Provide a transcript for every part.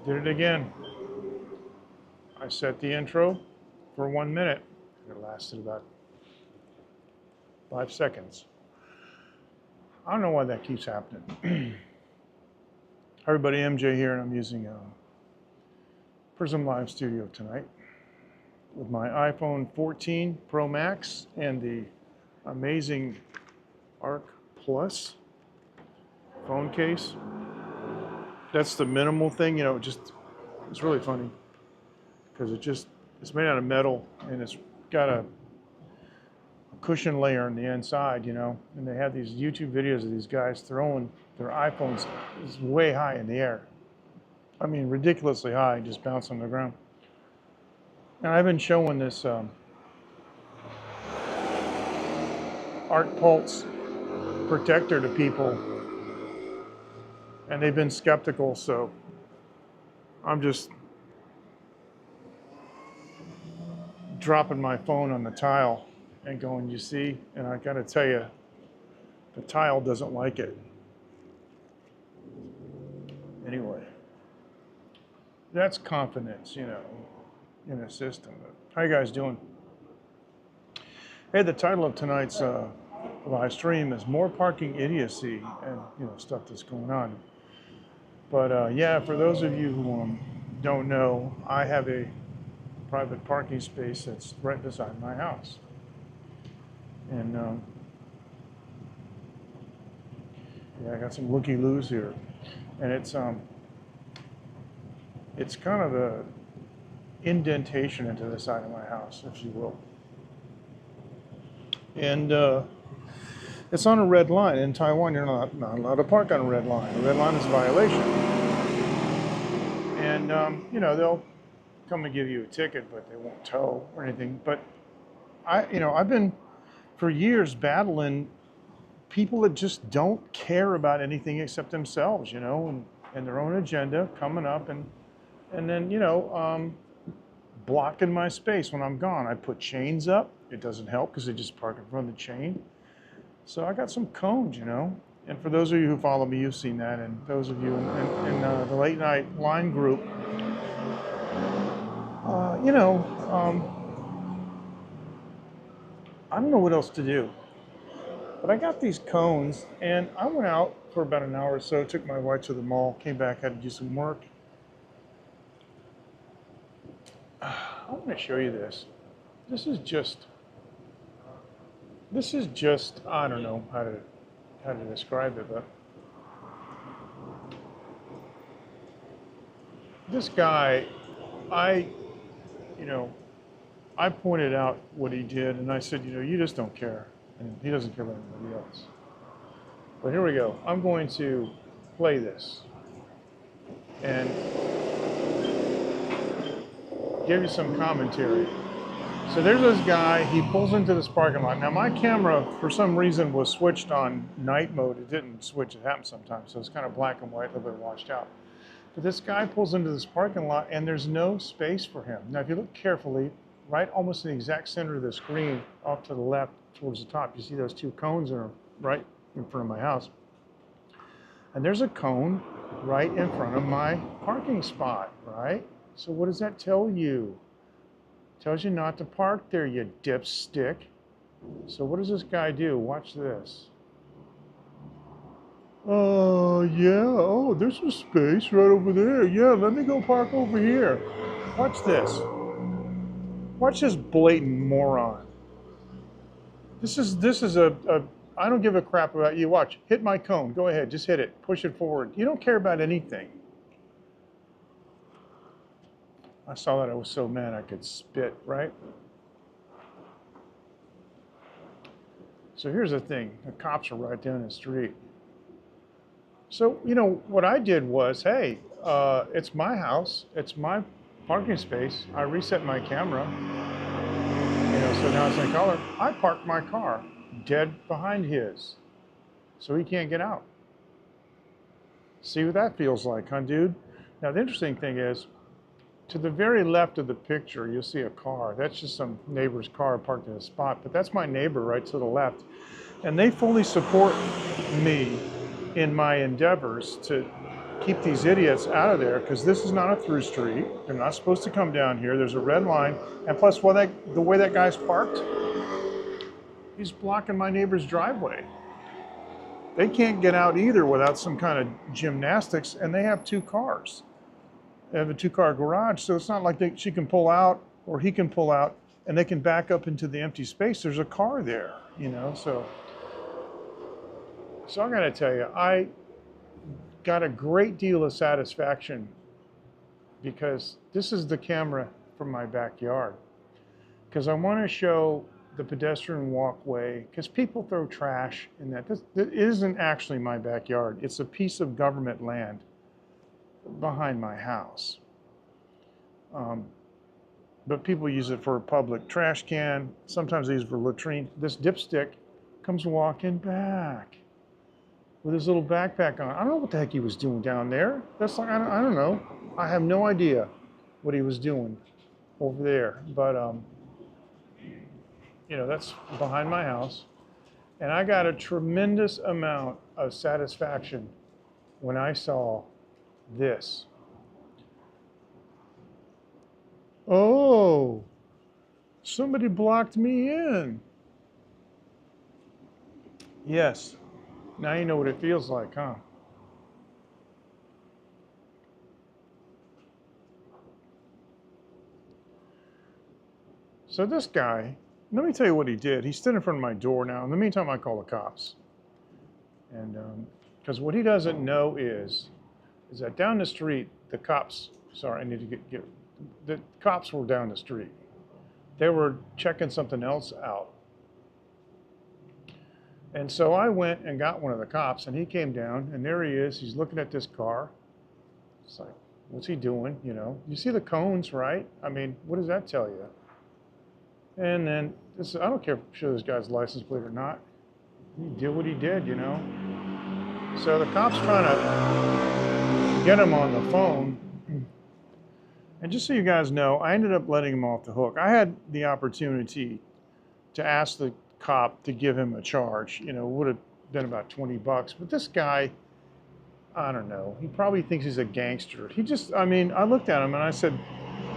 Did it again. I set the intro for 1 minute. It lasted about 5 seconds. I don't know why that keeps happening. Hi everybody, MJ here, and I'm using Prism Live Studio tonight with my iPhone 14 Pro Max and the amazing Arc Plus phone case. That's the minimal thing, it's really funny because it's made out of metal and it's got a cushion layer on the inside, and they have these YouTube videos of these guys throwing their iPhones way high in the air. I mean, ridiculously high, just bounce on the ground. And I've been showing this Arc Pulse protector to people, and they've been skeptical, so I'm just dropping my phone on the tile and going, you see? And I gotta tell you, the tile doesn't like it. Anyway, that's confidence, in a system. How you guys doing? Hey, the title of tonight's live stream is More Parking Idiocy and, stuff that's going on. But yeah, for those of you who don't know, I have a private parking space that's right beside my house. And yeah, I got some looky-loos here. And it's kind of a indentation into the side of my house, if you will. And it's on a red line. In Taiwan, you're not allowed to park on a red line. A red line is a violation. And, they'll come and give you a ticket, but they won't tow or anything. But I've been for years battling people that just don't care about anything except themselves, and their own agenda coming up and then, blocking my space when I'm gone. I put chains up. It doesn't help because they just park in front of the chain. So I got some cones, And for those of you who follow me, you've seen that. And those of you in the late night line group, I don't know what else to do. But I got these cones, and I went out for about an hour or so, took my wife to the mall, came back, had to do some work. I want to show you this. This is just, I don't know how to describe it, but this guy, I pointed out what he did, and I said, you just don't care. And he doesn't care about anybody else. But here we go. I'm going to play this and give you some commentary. So there's this guy, he pulls into this parking lot. Now my camera, for some reason, was switched on night mode. It didn't switch, it happens sometimes. So it's kind of black and white, a little bit washed out. But this guy pulls into this parking lot and there's no space for him. Now if you look carefully, right almost in the exact center of the screen, off to the left towards the top, you see those two cones that are right in front of my house. And there's a cone right in front of my parking spot, right? So what does that tell you? It tells you not to park there, you dipstick. So what does this guy do? Watch this. Yeah, there's a space right over there. Yeah, let me go park over here. Watch this. Watch this blatant moron. This is a I don't give a crap about you. Watch, hit my cone. Go ahead, just hit it. Push it forward. You don't care about anything. I saw that, I was so mad I could spit, right? So here's the thing. The cops are right down the street. So, what I did was, hey, it's my house. It's my parking space. I reset my camera. So now it's in color. I parked my car dead behind his, so he can't get out. See what that feels like, huh, dude? Now, the interesting thing is, to the very left of the picture, you'll see a car. That's just some neighbor's car parked in a spot, but that's my neighbor right to the left. And they fully support me in my endeavors to keep these idiots out of there, because this is not a through street. They're not supposed to come down here. There's a red line. And plus, the way that guy's parked, he's blocking my neighbor's driveway. They can't get out either without some kind of gymnastics, and they have 2 cars. They have a 2-car garage, so it's not like she can pull out or he can pull out and they can back up into the empty space. There's a car there, you know, so I gotta tell you, I got a great deal of satisfaction because this is the camera from my backyard. Because I want to show the pedestrian walkway, because people throw trash in that. This isn't actually my backyard. It's a piece of government land behind my house. But people use it for a public trash can. Sometimes they use it for latrine. This dipstick comes walking back with his little backpack on. I don't know what the heck he was doing down there. That's like, I don't know. I have no idea what he was doing over there. But, you know, that's behind my house. And I got a tremendous amount of satisfaction when I saw this. Oh, somebody blocked me in. Yes. Now you know what it feels like, huh? So this guy, let me tell you what he did. He stood in front of my door now. In the meantime, I call the cops. And because what he doesn't know is that down the street, the cops, sorry, I need to get the cops were down the street. They were checking something else out. And so I went and got one of the cops, and he came down, and there he is. He's looking at this car. It's like, what's he doing? You know, you see the cones, right? I mean, what does that tell you? And then I don't care if I show this guy's license plate or not. He did what he did, you know. So the cop's trying to get him on the phone. And just so you guys know, I ended up letting him off the hook. I had the opportunity to ask the cop to give him a charge. You know, it would have been about 20 bucks. But this guy, I don't know, he probably thinks he's a gangster. He just, I mean, I looked at him and I said,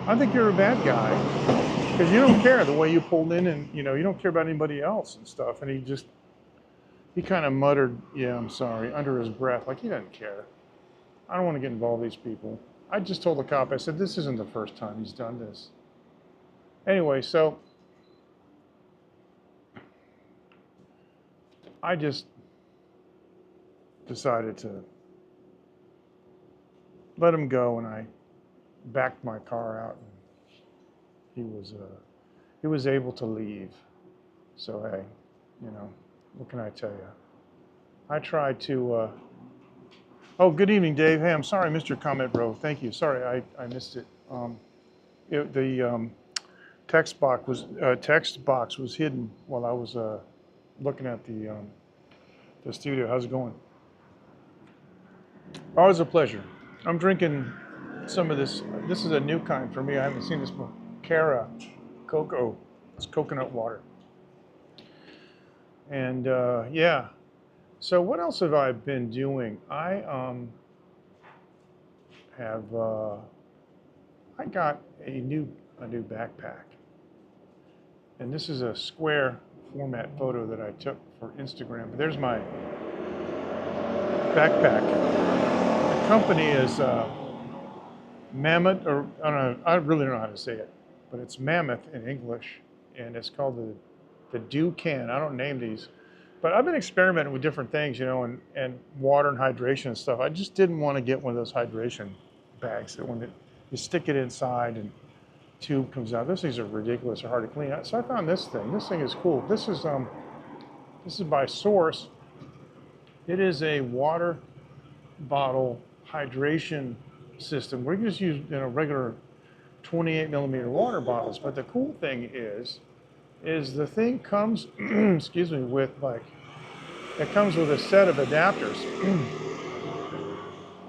I think you're a bad guy. Because you don't care the way you pulled in, and, you know, you don't care about anybody else and stuff. And he kind of muttered, yeah, I'm sorry, under his breath, like he doesn't care. I don't want to get involved with these people. I just told the cop, I said, this isn't the first time he's done this. Anyway, so I just decided to let him go, and I backed my car out, and he was able to leave. So hey, you know, what can I tell you? I tried to. Oh, good evening, Dave. Hey, I'm sorry I missed your comment, bro. Thank you. Sorry, I missed it. The text box was hidden while I was looking at the studio. How's it going? Always a pleasure. I'm drinking some of this. This is a new kind for me. I haven't seen this before. Cara Cocoa. It's coconut water. And yeah. So what else have I been doing? I got a new backpack, and this is a square format photo that I took for Instagram. But there's my backpack. The company is Mammoth, or I don't know. I really don't know how to say it, but it's Mammoth in English, and it's called the Dew Can. I don't name these. But I've been experimenting with different things, you know, and water and hydration and stuff. I just didn't want to get one of those hydration bags that when you stick it inside and tube comes out. Those things are ridiculous or hard to clean. So I found this thing. This thing is cool. This is by Source. It is a water bottle hydration system. We just use, you know, regular 28 millimeter water bottles. But the cool thing is the thing comes, excuse me, with it comes with a set of adapters.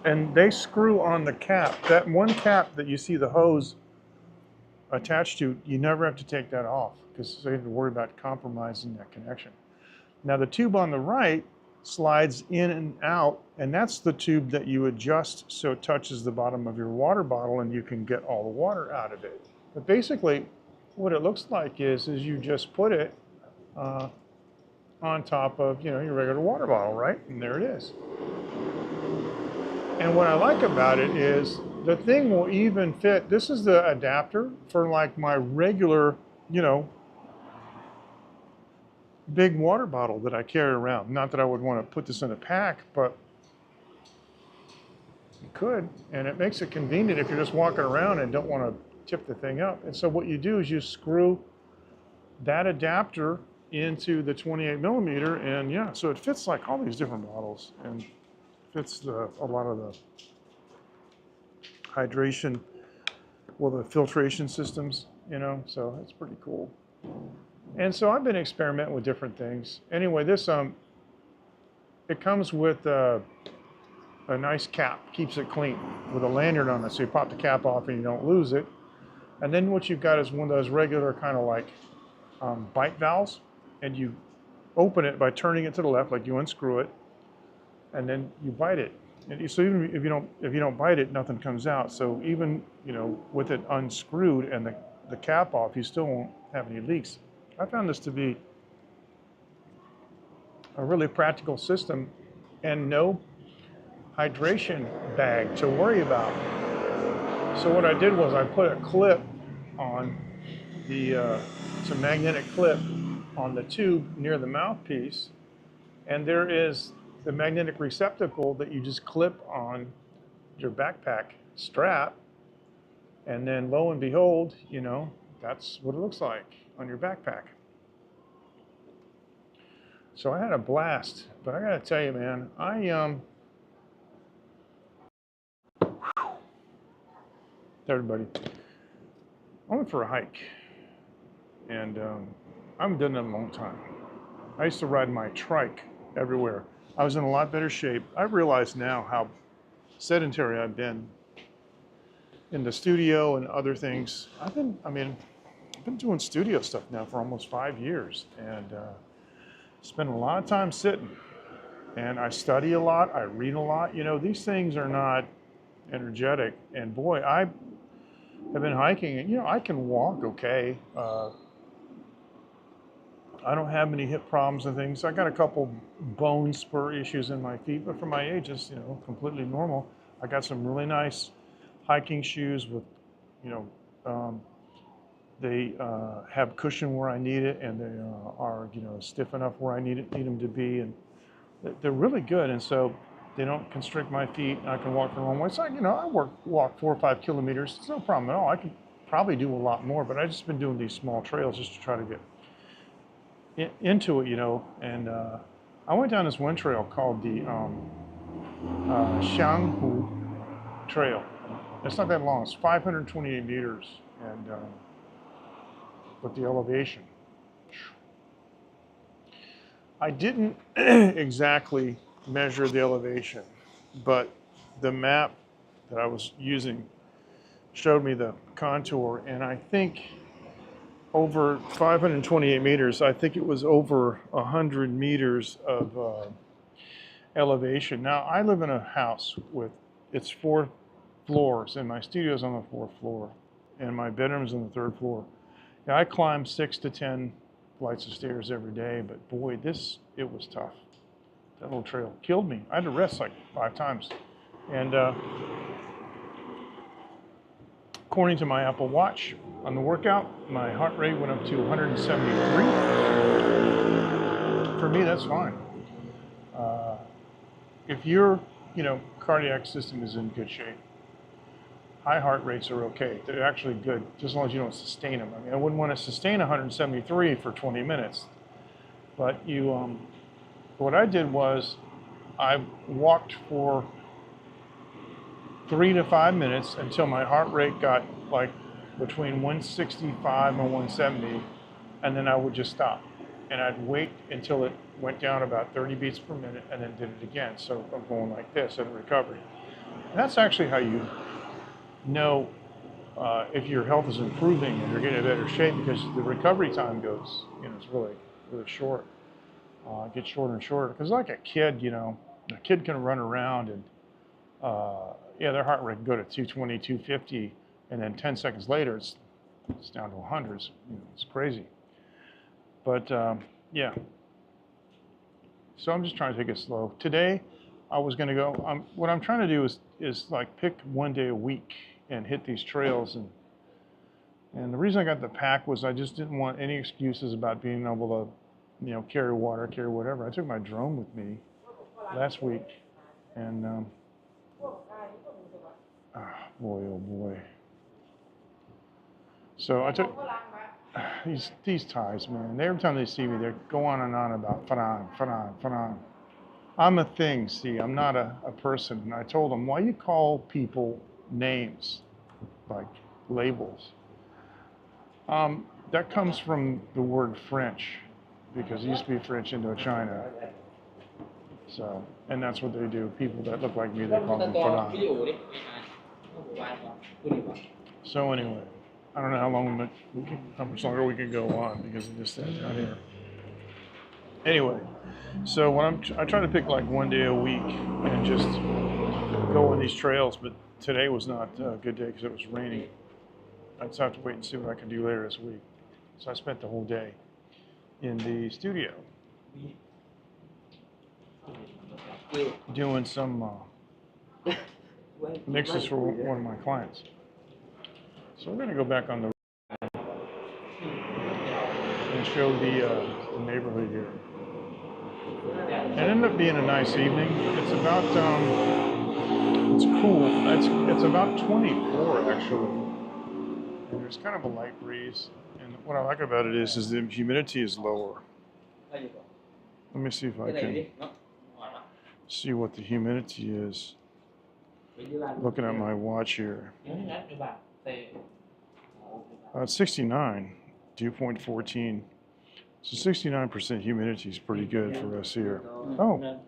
And they screw on the cap. That one cap that you see the hose attached to, you never have to take that off because you have to worry about compromising that connection. Now the tube on the right slides in and out, and that's the tube that you adjust so it touches the bottom of your water bottle and you can get all the water out of it. But basically, what it looks like is you just put it on top of your regular water bottle, right? And there it is. And what I like about it is the thing will even fit. This is the adapter for like my regular, big water bottle that I carry around. Not that I would want to put this in a pack, but you could. And it makes it convenient if you're just walking around and don't want to tip the thing up. And so what you do is you screw that adapter into the 28 millimeter, and yeah, so it fits like all these different bottles and fits a lot of the hydration, well, the filtration systems, so it's pretty cool. And so I've been experimenting with different things. Anyway, this it comes with a nice cap, keeps it clean with a lanyard on it, so you pop the cap off and you don't lose it. And then what you've got is one of those regular kind of like bite valves, and you open it by turning it to the left, like you unscrew it, and then you bite it. And so even if you don't bite it, nothing comes out. So even with it unscrewed and the cap off, you still won't have any leaks. I found this to be a really practical system, and no hydration bag to worry about. So what I did was I put a clip on it's a magnetic clip on the tube near the mouthpiece, and there is the magnetic receptacle that you just clip on your backpack strap, and then lo and behold, that's what it looks like on your backpack. So I had a blast, but I gotta tell you, man, everybody, I went for a hike, and I haven't done that in a long time. I used to ride my trike everywhere. I was in a lot better shape. I realize now how sedentary I've been in the studio and other things. I've been doing studio stuff now for almost 5 years, and spend a lot of time sitting. And I study a lot, I read a lot. These things are not energetic. And boy, I have been hiking, and I can walk okay. I don't have any hip problems and things. I got a couple bone spur issues in my feet, but for my age, it's completely normal. I got some really nice hiking shoes with, they have cushion where I need it, and they are stiff enough where I need them to be, and they're really good. And so they don't constrict my feet. I can walk the long way. So I walk 4 or 5 kilometers. It's no problem at all. I could probably do a lot more, but I've just been doing these small trails just to try to get into it, and I went down this one trail called the Xianghu Trail. It's not that long. It's 528 meters, and with the elevation, I didn't exactly measure the elevation, but the map that I was using showed me the contour, and I think over 528 meters, I think it was over 100 meters of elevation. Now, I live in a house it's 4 floors, and my studio's on the 4th floor, and my bedroom's on the 3rd floor. Now, I climb 6 to 10 flights of stairs every day, but boy, it was tough. That little trail killed me. I had to rest like 5 times. And according to my Apple Watch, on the workout, my heart rate went up to 173. For me, that's fine. If your, cardiac system is in good shape, high heart rates are okay. They're actually good, just as long as you don't sustain them. I wouldn't want to sustain 173 for 20 minutes. But what I did was I walked for 3 to 5 minutes until my heart rate got like between 165 and 170, and then I would just stop. And I'd wait until it went down about 30 beats per minute, and then did it again. So I'm going like this in recovery. And that's actually how you know if your health is improving and you're getting in better shape, because the recovery time goes, it's really, really short. get shorter and shorter. Because like a kid, you know, a kid can run around and yeah, their heart rate can go to 220, 250, and then 10 seconds later it's down to 100. You know, it's crazy. But yeah, so I'm just trying to take it slow. Today, I was going to go. What I'm trying to do is like pick one day a week and hit these trails. And the reason I got the pack was I just didn't want any excuses about being able to, you know, carry water, carry whatever. I took my drone with me last week, and boy, oh boy. So I took these Thais, man. Every time they see me, they go on and on about Farang, Farang, Farang. I'm a thing, see, I'm not a person. And I told them, why you call people names, like labels? That comes from the word French, because it used to be French Indochina. So, and that's what they do. People that look like me, they call them Farang. So anyway, I don't know how much longer we can go on, because it just says down here. Anyway, so I try to pick like one day a week and just go on these trails, but today was not a good day because it was raining. I just have to wait and see what I can do later this week. So I spent the whole day in the studio doing some mixes for one of my clients. So we're going to go back on the and show the neighborhood here. It ended up being a nice evening. It's about it's cool. It's about 24 actually, and there's kind of a light breeze. And what I like about it is the humidity is lower. Let me see if I can see what the humidity is. Looking at my watch here. It's 69, dew point 14. So 69% humidity is pretty good for us here. Oh,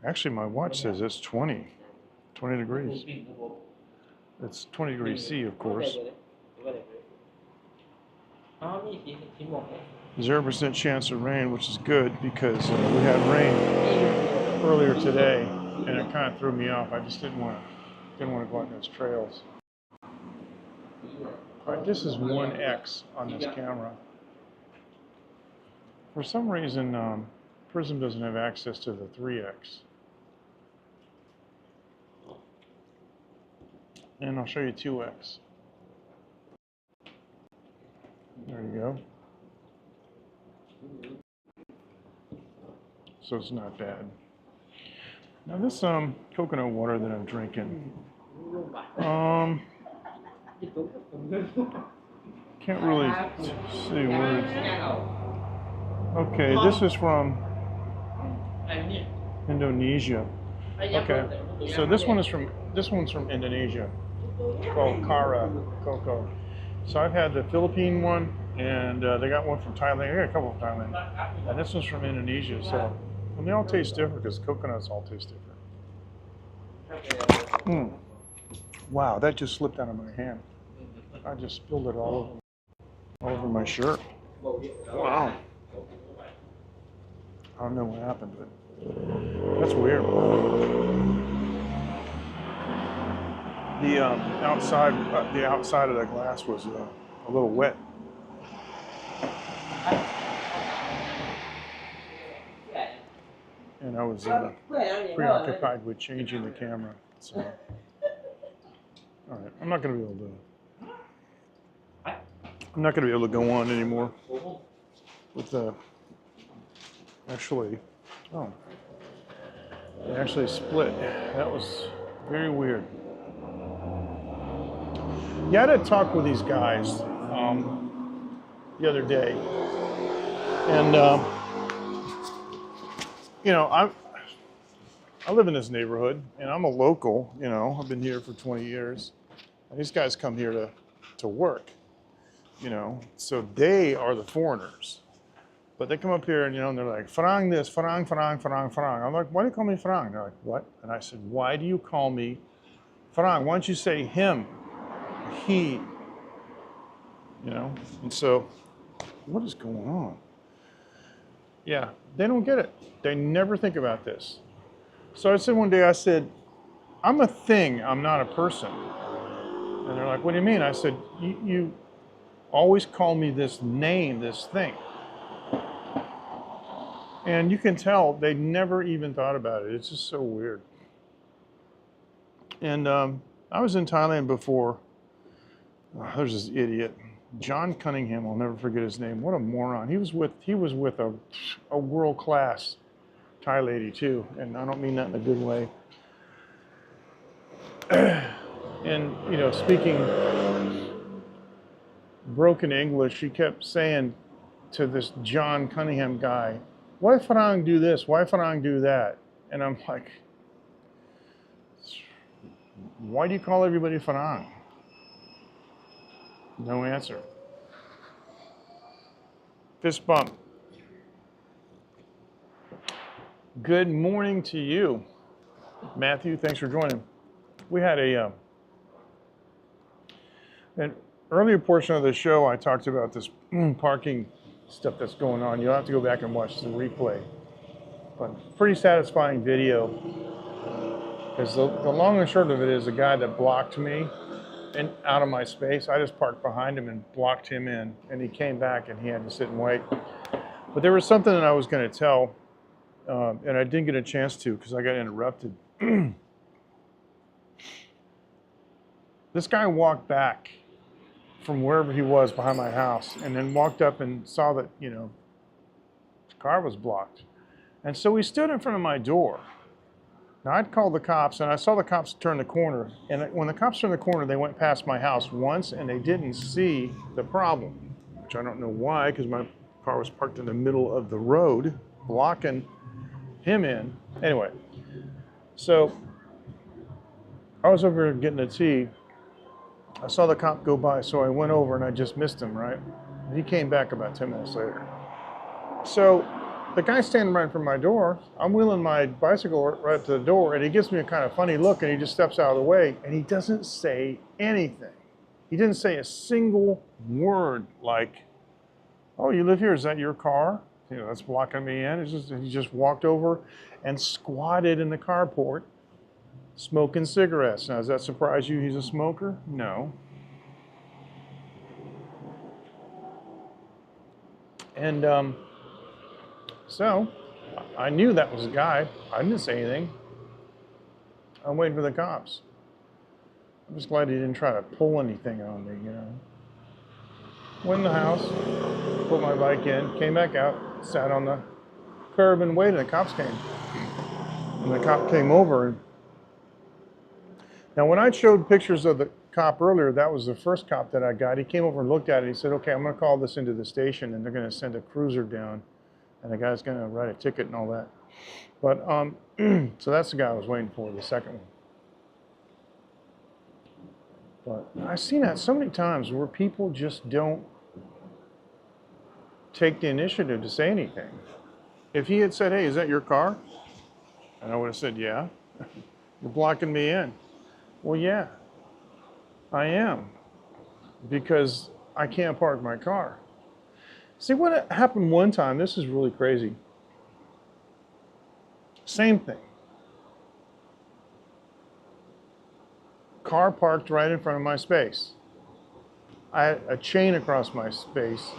actually my watch says it's 20 degrees. It's 20 degrees C, of course. 0% chance of rain, which is good because we had rain earlier today, and it kind of threw me off. I just didn't want to go on those trails. All right, this is 1x on this camera. For some reason, Prism doesn't have access to the 3x. And I'll show you 2x. There you go. So it's not bad. Now this coconut water that I'm drinking, can't really see where it's. Okay, this is from Indonesia. Okay, so this one's from Indonesia, called Kara Coco. So I've had the Philippine one, and they got one from Thailand. I got a couple from Thailand, and this one's from Indonesia. So, and they all taste different because coconuts all taste different. Wow, that just slipped out of my hand. I just spilled it all over my shirt. Wow. I don't know what happened, but that's weird. The outside of the glass was a little wet. And I was preoccupied with changing the camera. So, all right, I'm not going to be able to go on anymore with the. Actually, it actually split. That was very weird. Yeah, I had a talk with these guys the other day, and you know, I live in this neighborhood, and I'm a local. You know, I've been here for 20 years, and these guys come here to work. You know, so they are the foreigners. But they come up here and, you know, and they're like, Farang this, Farang, Farang, Farang, Farang. I'm like, why do you call me Farang? They're like, what? And I said, why do you call me Farang? Why don't you say him, he? You know? And so, what is going on? Yeah, they don't get it. They never think about this. So I said one day, I said, I'm a thing, I'm not a person. And they're like, what do you mean? I said, you always call me this name, this thing. And you can tell they never even thought about it. It's just so weird. And I was in Thailand before. Oh, there's this idiot, John Cunningham. I'll never forget his name. What a moron. He was with a world class Thai lady too, and I don't mean that in a good way. And speaking broken English, she kept saying to this John Cunningham guy, "Why Farang do this? Why Farang do that?" And I'm like, "Why do you call everybody Farang?" No answer. Fist bump. Good morning to you, Matthew. Thanks for joining. We had an earlier portion of the show. I talked about this parking stuff that's going on. You'll have to go back and watch the replay. But pretty satisfying video. Because the long and short of it is, a guy that blocked me and out of my space, I just parked behind him and blocked him in, and he came back and he had to sit and wait. But there was something that I was going to tell, and I didn't get a chance to because I got interrupted. This guy walked back from wherever he was behind my house, and then walked up and saw that his car was blocked, and so he stood in front of my door. Now, I'd called the cops, and I saw the cops turn the corner. And when the cops turned the corner, they went past my house once, and they didn't see the problem, which I don't know why, because my car was parked in the middle of the road, blocking him in. Anyway, so I was over here getting a tea. I saw the cop go by, so I went over, and I just missed him, right? And he came back about 10 minutes later. So the guy's standing right in front of my door. I'm wheeling my bicycle right up to the door, and he gives me a kind of funny look, and he just steps out of the way, and he doesn't say anything. He didn't say a single word like, "Oh, you live here? Is that your car? That's blocking me in." He just walked over and squatted in the carport, smoking cigarettes. Now, does that surprise you? He's a smoker? No. And so I knew that was a guy. I didn't say anything. I'm waiting for the cops. I'm just glad he didn't try to pull anything on me, Went in the house, put my bike in, came back out, sat on the curb and waited. The cops came. And the cop came over. Now, when I showed pictures of the cop earlier, that was the first cop that I got. He came over and looked at it. He said, "Okay, I'm going to call this into the station, and they're going to send a cruiser down, and the guy's going to write a ticket and all that." But so that's the guy I was waiting for, the second one. But I've seen that so many times where people just don't take the initiative to say anything. If he had said, "Hey, is that your car?" And I would have said, "Yeah." "You're blocking me in." "Well, yeah, I am, because I can't park my car." See, what happened one time, this is really crazy. Same thing. Car parked right in front of my space. I had a chain across my space,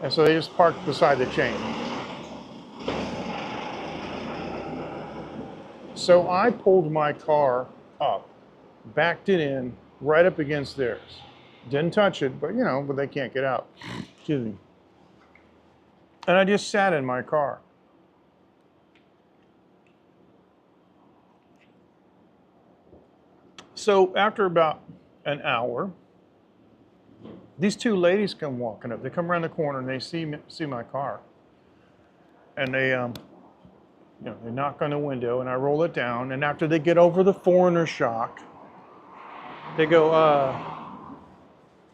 and so they just parked beside the chain. So I pulled my car up, backed it in right up against theirs. Didn't touch it, but but they can't get out. Excuse me. And I just sat in my car. So after about an hour, these two ladies come walking up. They come around the corner and they see my car, and they they knock on the window, and I roll it down. And after they get over the foreigner shock, they go,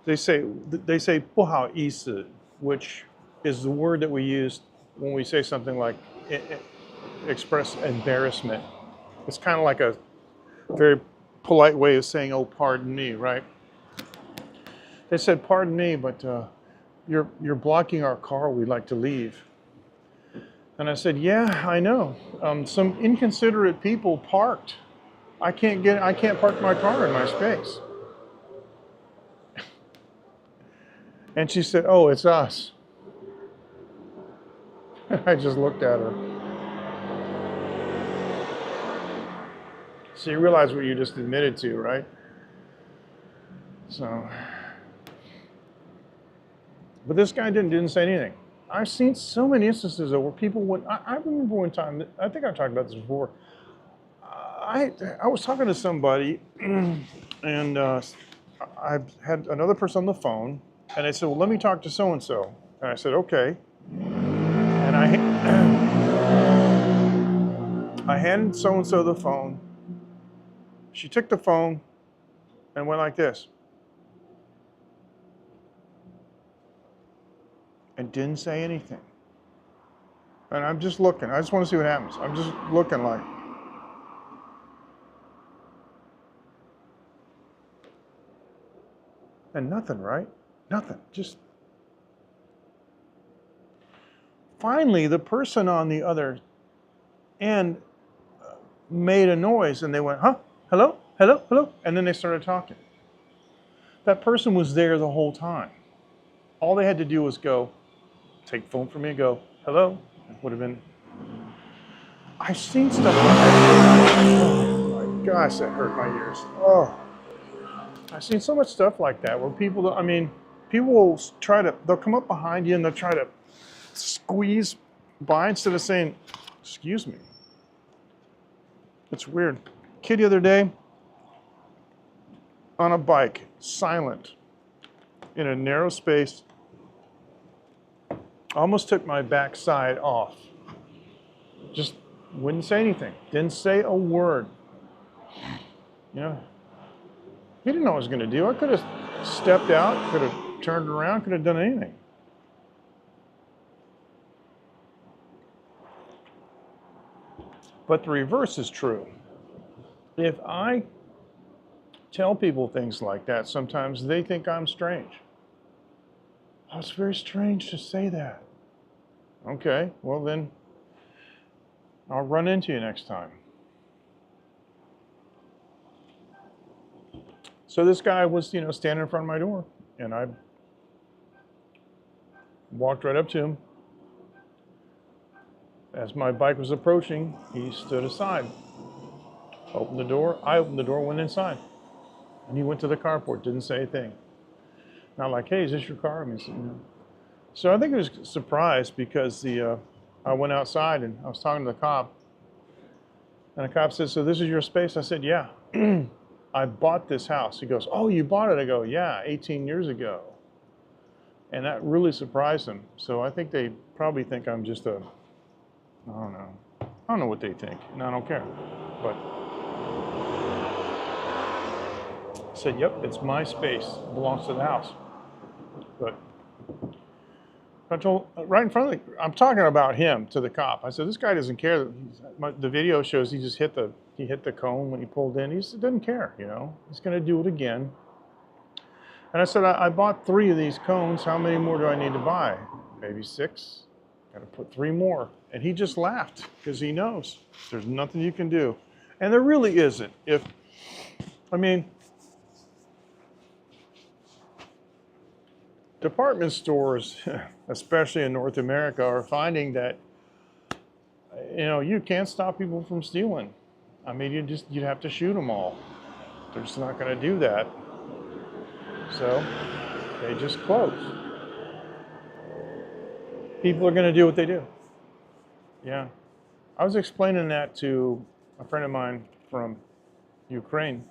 they say, "不好意思," which is the word that we use when we say something like express embarrassment. It's kind of like a very polite way of saying, "Oh, pardon me," right? They said, "Pardon me, but you're blocking our car. We'd like to leave." And I said, yeah, I know. Some inconsiderate people parked. I can't park my car in my space. And she said, oh, it's us. I just looked at her. So you realize what you just admitted to, right? So, but this guy didn't say anything. I've seen so many instances where people would. I remember one time. I think I've talked about this before. I was talking to somebody, and I had another person on the phone, and they said, "Well, let me talk to so and so." And I said, "Okay." And I handed so and so the phone. She took the phone and went like this, and didn't say anything. And I'm just looking. I just want to see what happens. I'm just looking like. And nothing, right? Nothing. Just. Finally, the person on the other end made a noise and they went, huh? Hello? Hello? Hello? And then they started talking. That person was there the whole time. All they had to do was go, take the phone from me and go, hello? It would have been. I've seen stuff like that. Oh my gosh, that hurt my ears. Oh. I've seen so much stuff like that where people, people will they'll come up behind you and they'll try to squeeze by instead of saying, excuse me. It's weird. Kid the other day on a bike, silent, in a narrow space, almost took my backside off. Just wouldn't say anything. Didn't say a word. You know, he didn't know what I was going to do. I could have stepped out, could have turned around, could have done anything. But the reverse is true. If I tell people things like that, sometimes they think I'm strange. Oh, it's very strange to say that. Okay, well then, I'll run into you next time. So this guy was, standing in front of my door, and I walked right up to him. As my bike was approaching, he stood aside, opened the door. I opened the door, went inside, and he went to the carport, didn't say a thing. Not like, hey, is this your car? He said, no. So I think he was surprised because I went outside and I was talking to the cop, and the cop said, so this is your space? I said, yeah. I bought this house. He goes, oh, you bought it? I go, yeah, 18 years ago. And that really surprised him. So I think they probably think I'm just I don't know. I don't know what they think, and I don't care. But I said, yep, it's my space. It belongs to the house. But I told, right in front of I'm talking about him to the cop. I said, this guy doesn't care. The video shows he just hit the cone when he pulled in. He just doesn't care, He's going to do it again. And I said, I bought 3 of these cones. How many more do I need to buy? Maybe 6. Got to put 3 more. And he just laughed because he knows there's nothing you can do. And there really isn't. Department stores, especially in North America, are finding that, you can't stop people from stealing. You'd have to shoot them all. They're just not going to do that. So they just close. People are going to do what they do. Yeah. I was explaining that to a friend of mine from Ukraine.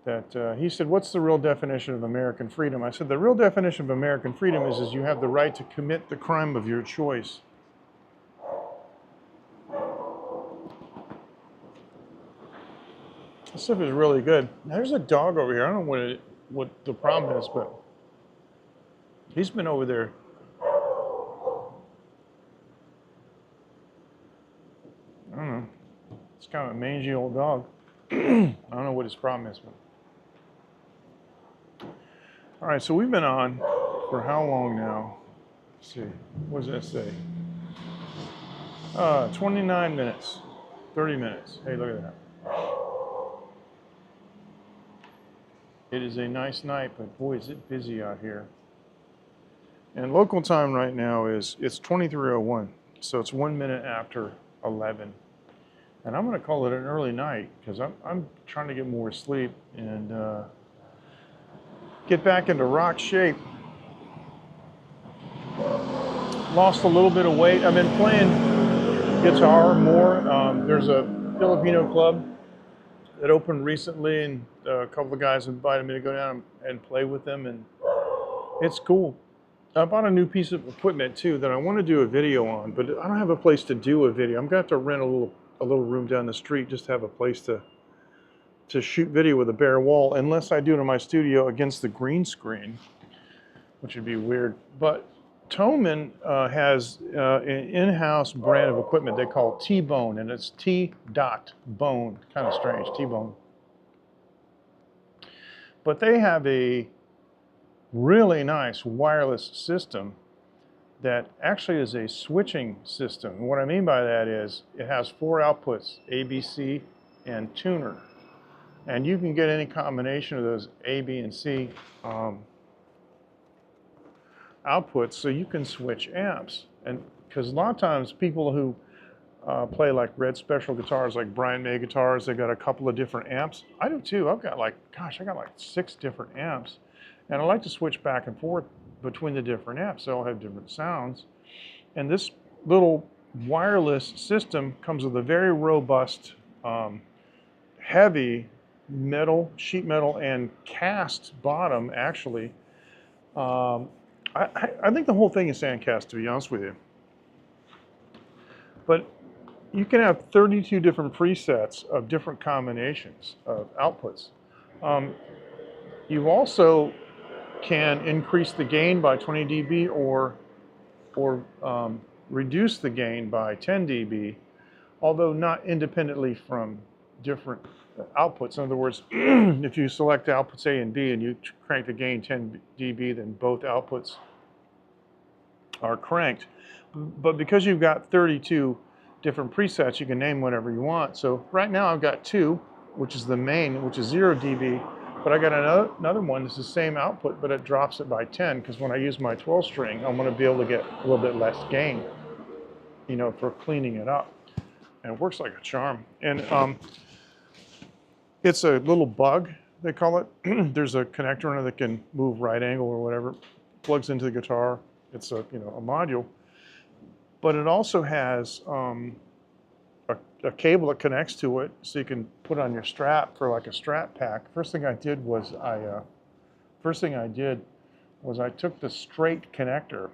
That he said, what's the real definition of American freedom? I said, the real definition of American freedom is you have the right to commit the crime of your choice. This stuff is really good. There's a dog over here. I don't know what the problem is, but he's been over there. I don't know. It's kind of a mangy old dog. I don't know what his problem is, but. All right, so we've been on for how long now? Let's see, what does that say? 29 minutes, 30 minutes. Hey, look at that. It is a nice night, but boy, is it busy out here. And local time right now it's 23:01, so it's 1 minute after 11. And I'm going to call it an early night because I'm trying to get more sleep and get back into rock shape. Lost a little bit of weight. I've been playing guitar more. There's a Filipino club that opened recently, and a couple of guys invited me to go down and play with them, and it's cool. I bought a new piece of equipment too that I want to do a video on, but I don't have a place to do a video. I'm gonna have to rent a little room down the street just to have a place to shoot video with a bare wall, unless I do it in my studio against the green screen, which would be weird. But Thomann has an in-house brand of equipment they call T-Bone, and it's T.Bone, kind of strange, T-Bone. But they have a really nice wireless system that actually is a switching system. And what I mean by that is it has 4 outputs, A, B, C, and tuner. And you can get any combination of those A, B, and C outputs, so you can switch amps. And because a lot of times people who play like red special guitars, like Brian May guitars, they got a couple of different amps. I do too. I've got like, gosh, I got like 6 different amps. And I like to switch back and forth between the different amps. They all have different sounds. And this little wireless system comes with a very robust, heavy metal, sheet metal, and cast bottom, actually. I think the whole thing is sandcast, to be honest with you. But you can have 32 different presets of different combinations of outputs. You also can increase the gain by 20 dB or reduce the gain by 10 dB, although not independently from different outputs. In other words, if you select outputs A and B and you crank the gain 10 dB, then both outputs are cranked. But because you've got 32 different presets, you can name whatever you want. So right now I've got 2, which is the main, which is 0 dB. But I got another one that's the same output, but it drops it by 10, because when I use my 12 string, I'm going to be able to get a little bit less gain, you know, for cleaning it up. And it works like a charm. And it's a little bug, they call it. There's a connector in it that can move right angle or whatever. Plugs into the guitar. It's a, you know, a module. But it also has a cable that connects to it, so you can put on your strap for like a strap pack. First thing I did was I took the straight connector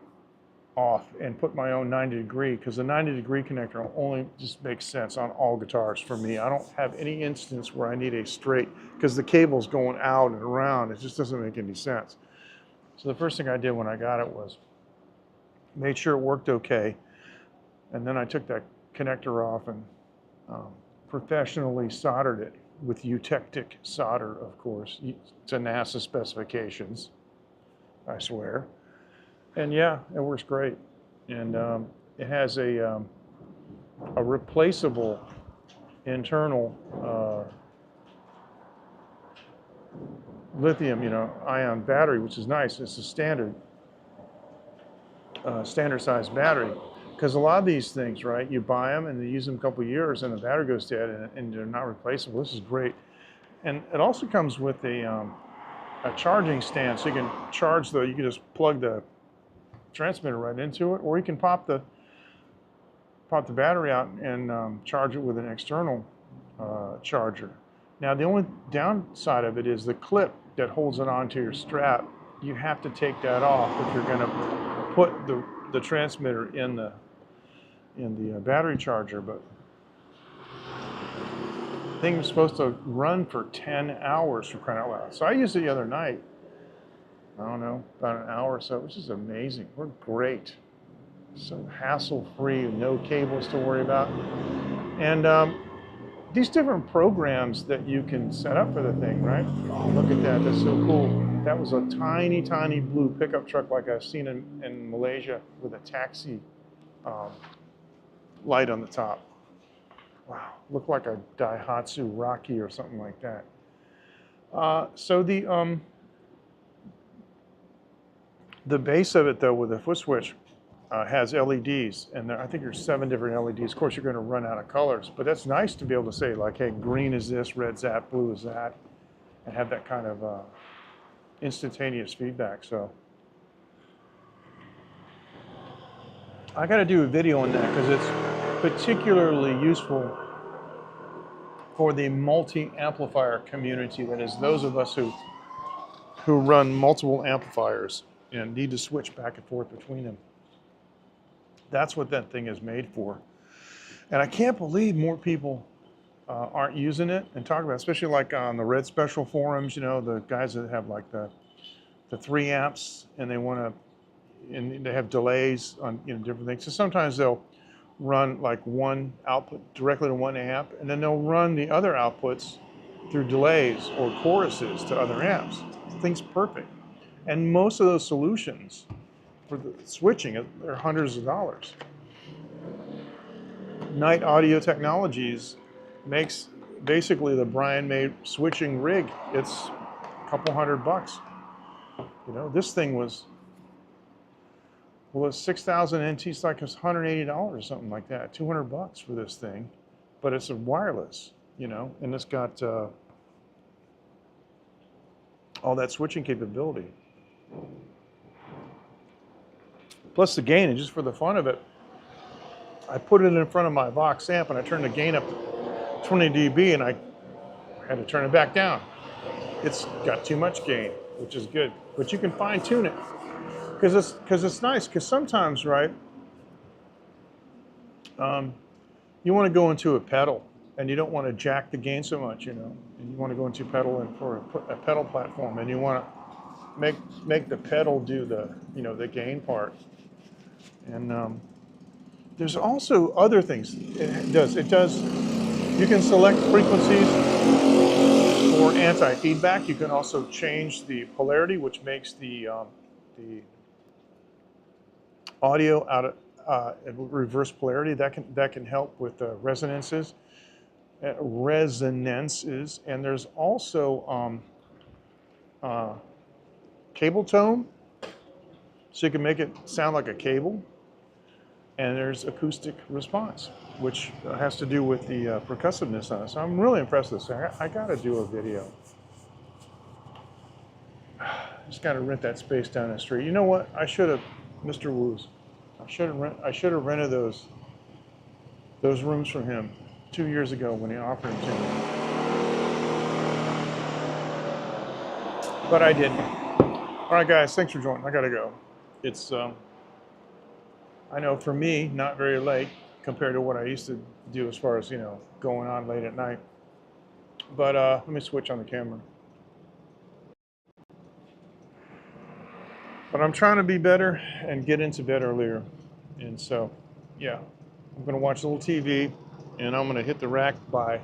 off and put my own 90 degree, because the 90 degree connector only just makes sense on all guitars for me. I don't have any instance where I need a straight, because the cable's going out and around. It just doesn't make any sense. So the first thing I did when I got it was made sure it worked okay, and then I took that connector off and professionally soldered it with eutectic solder, of course, to NASA specifications, I swear. And yeah, it works great. And it has a replaceable internal lithium, ion battery, which is nice. It's a standard size battery. Because a lot of these things, right, you buy them and you use them a couple of years and the battery goes dead and they're not replaceable. This is great. And it also comes with a charging stand, so you can charge you can just plug the transmitter right into it, or you can pop the battery out and charge it with an external charger. Now, the only downside of it is the clip that holds it onto your strap. You have to take that off if you're going to put the transmitter in the battery charger. But the thing was supposed to run for 10 hours, for crying out loud. So I used it the other night. I don't know, about an hour or so, which is amazing. We're great. So hassle-free, no cables to worry about. And these different programs that you can set up for the thing, right? Oh, look at that, that's so cool. That was a tiny, tiny blue pickup truck like I've seen in Malaysia with a taxi light on the top. Wow, looked like a Daihatsu Rocky or something like that. So the base of it, though, with the foot switch has LEDs, and I think there's 7 different LEDs. Of course, you're going to run out of colors, but that's nice to be able to say, like, hey, green is this, red's that, blue is that, and have that kind of instantaneous feedback. So I got to do a video on that because it's particularly useful for the multi-amplifier community. That is, those of us who run multiple amplifiers and need to switch back and forth between them. That's what that thing is made for. And I can't believe more people aren't using it and talking about it, especially like on the Red Special forums, you know, the guys that have like the 3 amps and they want to, and they have delays on, you know, different things. So sometimes they'll run like one output directly to one amp, and then they'll run the other outputs through delays or choruses to other amps. The thing's perfect. And most of those solutions for the switching, they're hundreds of dollars. Night Audio Technologies makes basically the Brian May switching rig. It's a couple $100. You know, this thing was 6,000 NT, it's like it's $180 or something like that, $200 for this thing, but it's a wireless, you know, and it's got all that switching capability. Plus the gain, and just for the fun of it, I put it in front of my Vox amp and I turned the gain up to 20 dB and I had to turn it back down. It's got too much gain, which is good, but you can fine tune it. Because it's nice, because sometimes, right, you want to go into a pedal and you don't want to jack the gain so much, you know, and you want to go into pedal and for a pedal platform, and you want to make the pedal do the, you know, the gain part. And there's also other things it does. You can select frequencies for anti-feedback. You can also change the polarity, which makes the audio out of reverse polarity. That can help with resonances, and there's also cable tone, so you can make it sound like a cable. And there's acoustic response, which has to do with the percussiveness on it. So I'm really impressed with this. I got to do a video. Just got to rent that space down the street. You know what? I should have, Mr. Woos. I should have rented those rooms from him 2 years ago when he offered them to me. But I didn't. All right, guys. Thanks for joining. I got to go. It's I know for me, not very late compared to what I used to do as far as, you know, going on late at night. But let me switch on the camera. But I'm trying to be better and get into bed earlier. And so, yeah, I'm going to watch a little TV and I'm going to hit the rack by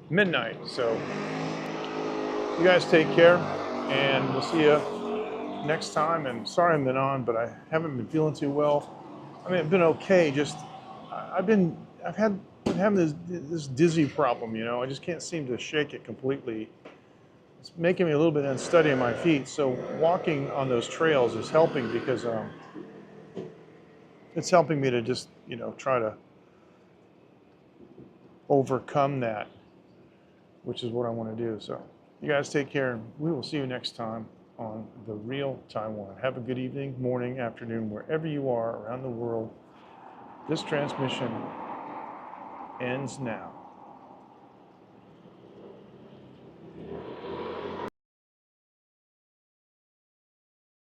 midnight. So you guys take care and we'll see you next time. And sorry I've been on, but I haven't been feeling too well. I mean, I've been okay. Just I've been having this dizzy problem. You know, I just can't seem to shake it completely. It's making me a little bit unsteady on my feet. So walking on those trails is helping because it's helping me to just, you know, try to overcome that, which is what I want to do. So you guys take care, and we will see you next time on The Real Taiwan. Have a good evening, morning, afternoon, wherever you are around the world. This transmission ends now.